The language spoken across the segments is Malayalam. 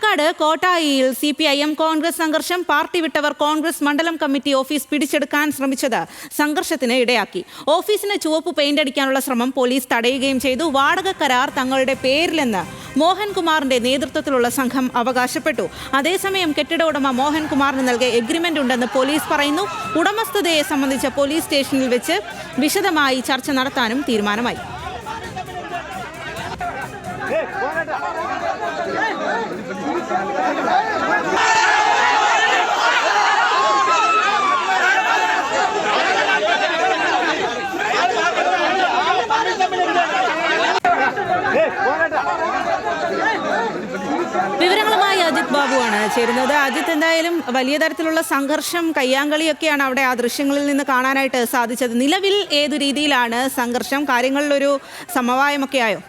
പാലക്കാട് കോട്ടായിയിൽ CPIM കോൺഗ്രസ് സംഘർഷം. പാർട്ടി വിട്ടവർ കോൺഗ്രസ് മണ്ഡലം കമ്മിറ്റി ഓഫീസ് പിടിച്ചെടുക്കാൻ ശ്രമിച്ചത് സംഘർഷത്തിന് ഇടയാക്കി. ഓഫീസിന് ചുവപ്പ് പെയിന്റ് അടിക്കാനുള്ള ശ്രമം പോലീസ് തടയുകയും ചെയ്തു. വാടക കരാർ തങ്ങളുടെ പേരിലെന്ന് മോഹൻകുമാറിന്റെ നേതൃത്വത്തിലുള്ള സംഘം അവകാശപ്പെട്ടു. അതേസമയം കെട്ടിട ഉടമ മോഹൻകുമാറിന് നൽകിയ എഗ്രിമെന്റ് ഉണ്ടെന്ന് പോലീസ് പറയുന്നു. ഉടമസ്ഥതയെ സംബന്ധിച്ച പോലീസ് സ്റ്റേഷനിൽ വെച്ച് വിശദമായി ചർച്ച നടത്താനും തീരുമാനമായി. വിവരങ്ങളുമായി അജിത് ബാബുവാണ് ചേരുന്നത്. അജിത്, എന്തായാലും വലിയ തരത്തിലുള്ള സംഘർഷം, കയ്യാങ്കളിയൊക്കെയാണ് അവിടെ ആ ദൃശ്യങ്ങളിൽ നിന്ന് കാണാനായിട്ട് സാധിച്ചത്. നിലവിൽ ഏതു രീതിയിലാണ് സംഘർഷം? കാര്യങ്ങളിലൊരു സമവായമൊക്കെ ആയോ?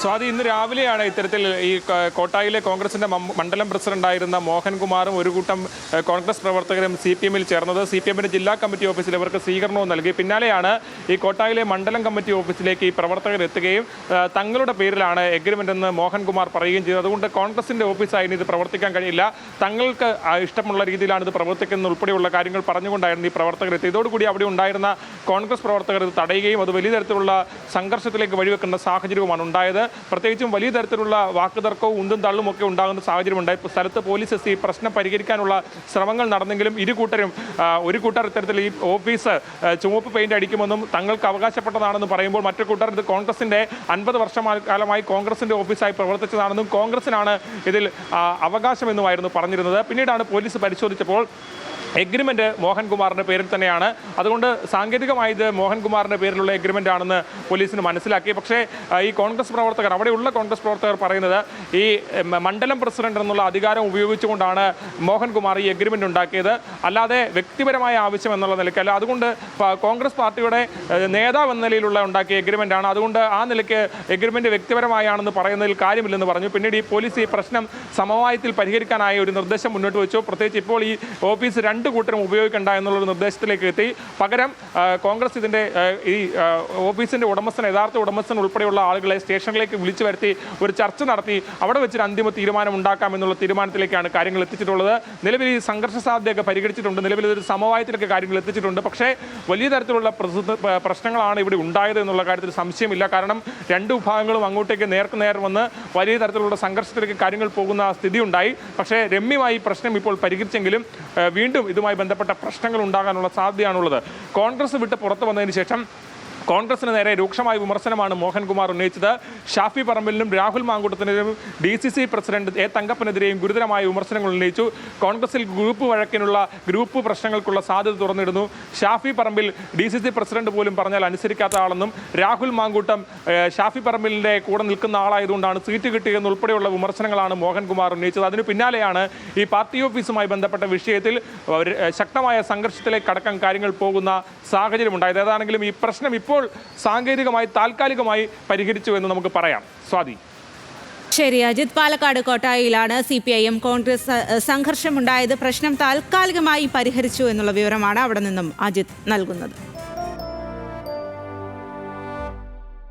സ്വാതി, ഇന്ന് രാവിലെയാണ് ഇത്തരത്തിൽ ഈ കോട്ടായിലെ കോൺഗ്രസിന്റെ മണ്ഡലം പ്രസിഡന്റായിരുന്ന മോഹൻകുമാറും ഒരു കൂട്ടം കോൺഗ്രസ് പ്രവർത്തകരും CPM-ൽ ചേർന്നത്. CPM-ന്റെ ജില്ലാ കമ്മിറ്റി ഓഫീസിൽ ഇവർക്ക് സ്വീകരണവും നൽകി. പിന്നാലെയാണ് ഈ കോട്ടായിലെ മണ്ഡലം കമ്മിറ്റി ഓഫീസിലേക്ക് ഈ പ്രവർത്തകർ എത്തുകയും തങ്ങളുടെ പേരിലാണ് എഗ്രിമെന്റ് എന്ന് മോഹൻകുമാർ പറയുകയും ചെയ്തു. അതുകൊണ്ട് കോൺഗ്രസിന്റെ ഓഫീസായിരുന്നു ഇത് പ്രവർത്തിക്കാൻ കഴിയില്ല, തങ്ങൾക്ക് ഇഷ്ടമുള്ള രീതിയിലാണ് ഇത് പ്രവർത്തിക്കുന്നത് ഉൾപ്പെടെയുള്ള കാര്യങ്ങൾ പറഞ്ഞുകൊണ്ടായിരുന്നു ഈ പ്രവർത്തകർ എത്തിയത്. ഇതോടുകൂടി അവിടെ ഉണ്ടായിരുന്ന കോൺഗ്രസ് പ്രവർത്തകർ ഇത് തടയുകയും അത് വലിയ തരത്തിലുള്ള സംഘർഷത്തിലേക്ക് വഴിവെക്കുന്ന സാഹചര്യവുമാണ് ഉണ്ടായത്. പ്രത്യേകിച്ചും വലിയ തരത്തിലുള്ള വാക്കുതർക്കവും ഉന്തും തള്ളും ഒക്കെ ഉണ്ടാകുന്ന സാഹചര്യമുണ്ടായി. സ്ഥലത്ത് പോലീസ് എത്തി പ്രശ്നം പരിഹരിക്കാനുള്ള ശ്രമങ്ങൾ നടന്നെങ്കിലും ഒരു കൂട്ടർ ഇത്തരത്തിൽ ഈ ഓഫീസ് ചുവപ്പ് പെയിന്റ് അടിക്കുമെന്നും തങ്ങൾക്ക് അവകാശപ്പെട്ടതാണെന്ന് പറയുമ്പോൾ മറ്റു കൂട്ടർ ഇത് കോൺഗ്രസിന്റെ 50 വർഷക്കാലമായി കോൺഗ്രസിന്റെ ഓഫീസായി പ്രവർത്തിച്ചതാണെന്നും കോൺഗ്രസിനാണ് ഇതിൽ അവകാശമെന്നുമായിരുന്നു പറഞ്ഞിരുന്നത്. പിന്നീടാണ് പോലീസ് പരിശോധിച്ചപ്പോൾ എഗ്രിമെന്റ് മോഹൻകുമാറിന്റെ പേരിൽ തന്നെയാണ്. അതുകൊണ്ട് സാങ്കേതികമായി ഇത് മോഹൻകുമാറിന്റെ പേരിലുള്ള എഗ്രിമെന്റ് ആണെന്ന് പോലീസിന് മനസ്സിലാക്കി. പക്ഷേ ഈ കോൺഗ്രസ് പ്രവർത്തകർ, അവിടെയുള്ള കോൺഗ്രസ് പ്രവർത്തകർ പറയുന്നത് ഈ മണ്ഡലം പ്രസിഡന്റ് എന്നുള്ള അധികാരം ഉപയോഗിച്ചുകൊണ്ടാണ് മോഹൻകുമാർ ഈ എഗ്രിമെന്റ് ഉണ്ടാക്കിയത്, അല്ലാതെ വ്യക്തിപരമായ ആവശ്യം എന്നുള്ള നിലയ്ക്കല്ല. അതുകൊണ്ട് കോൺഗ്രസ് പാർട്ടിയുടെ നേതാവ് എന്ന നിലയിലുള്ള ഉണ്ടാക്കിയ എഗ്രിമെന്റ് ആണ്. അതുകൊണ്ട് ആ നിലയ്ക്ക് എഗ്രിമെന്റ് വ്യക്തിപരമായാണെന്ന് പറയുന്നതിൽ കാര്യമില്ലെന്ന് പറഞ്ഞു. പിന്നീട് ഈ പോലീസ് ഈ പ്രശ്നം സമവായത്തിൽ പരിഹരിക്കാനായി ഒരു നിർദ്ദേശം മുന്നോട്ട് വെച്ചു. പ്രത്യേകിച്ച് ഇപ്പോൾ ഈ ഓഫീസ് രണ്ട് കൂട്ടരും ഉപയോഗിക്കേണ്ട എന്നുള്ളൊരു നിർദ്ദേശത്തിലേക്ക് എത്തി. പകരം കോൺഗ്രസ് ഇതിൻ്റെ ഈ ഓഫീസിൻ്റെ യഥാർത്ഥ ഉടമസ്ഥൻ ഉൾപ്പെടെയുള്ള ആളുകളെ സ്റ്റേഷനിലേക്ക് വിളിച്ചു വരുത്തി ഒരു ചർച്ച നടത്തി അവിടെ വെച്ചൊരു അന്തിമ തീരുമാനം ഉണ്ടാക്കാമെന്നുള്ള തീരുമാനത്തിലേക്കാണ് കാര്യങ്ങൾ എത്തിച്ചിട്ടുള്ളത്. നിലവിൽ ഈ സംഘർഷ സാധ്യതയൊക്കെ പരിഹരിച്ചിട്ടുണ്ട്, നിലവിൽ ഇതൊരു സമവായത്തിലേക്ക് കാര്യങ്ങൾ എത്തിച്ചിട്ടുണ്ട്. പക്ഷേ വലിയ തരത്തിലുള്ള പ്രശ്നങ്ങളാണ് ഇവിടെ ഉണ്ടായത് എന്നുള്ള കാര്യത്തിൽ സംശയമില്ല. കാരണം രണ്ട് വിഭാഗങ്ങളും അങ്ങോട്ടേക്ക് നേർക്കുനേർ വന്ന് വലിയ തരത്തിലുള്ള സംഘർഷത്തിലേക്ക് കാര്യങ്ങൾ പോകുന്ന സ്ഥിതി ഉണ്ടായി. പക്ഷേ രമ്യമായി പ്രശ്നം ഇപ്പോൾ പരിഹരിച്ചെങ്കിലും വീണ്ടും ഇതുമായി ബന്ധപ്പെട്ട പ്രശ്നങ്ങൾ ഉണ്ടാകാനുള്ള സാധ്യതയാണുള്ളത്. കോൺഗ്രസ് വിട്ട് പുറത്തു വന്നതിന് ശേഷം കോൺഗ്രസിന് നേരെ രൂക്ഷമായ വിമർശനമാണ് മോഹൻകുമാർ ഉന്നയിച്ചത്. ഷാഫി പറമ്പിലിനും രാഹുൽ മാങ്കൂട്ടത്തിനും DCC പ്രസിഡന്റ് A. തങ്കപ്പനെതിരെയും ഗുരുതരമായ വിമർശനങ്ങൾ ഉന്നയിച്ചു. കോൺഗ്രസിൽ ഗ്രൂപ്പ് പ്രശ്നങ്ങൾക്കുള്ള സാധ്യത തുറന്നിടുന്നു. ഷാഫി പറമ്പിൽ DCC പ്രസിഡന്റ് പോലും പറഞ്ഞാൽ അനുസരിക്കാത്ത ആളെന്നും രാഹുൽ മാങ്കൂട്ടം ഷാഫി പറമ്പിലിൻ്റെ കൂടെ നിൽക്കുന്ന ആളായതുകൊണ്ടാണ് സീറ്റ് കിട്ടിയതെന്നുൾപ്പെടെയുള്ള വിമർശനങ്ങൾ മോഹൻകുമാർ ഉന്നയിച്ചത്. അതിന് പിന്നാലെയാണ് ഈ പാർട്ടി ഓഫീസുമായി ബന്ധപ്പെട്ട വിഷയത്തിൽ ശക്തമായ സംഘർഷത്തിലേക്ക് കടക്കാൻ കാര്യങ്ങൾ പോകുന്ന സാഹചര്യമുണ്ടായത്. ഏതാണെങ്കിലും ഈ പ്രശ്നം ഇപ്പോൾ സാങ്കേതികമായി താൽക്കാലികമായി പരിഹരിച്ചു എന്ന് നമുക്ക് പറയാം. സ്വാതി. ശരി അജിത്, പാലക്കാട് കോട്ടായിലാണ് CPIM കോൺഗ്രസ് സംഘർഷമുണ്ടായത്. പ്രശ്നം താൽക്കാലികമായി പരിഹരിച്ചു എന്നുള്ള വിവരമാണ് അവിടെ നിന്നും അജിത് നൽകുന്നത്.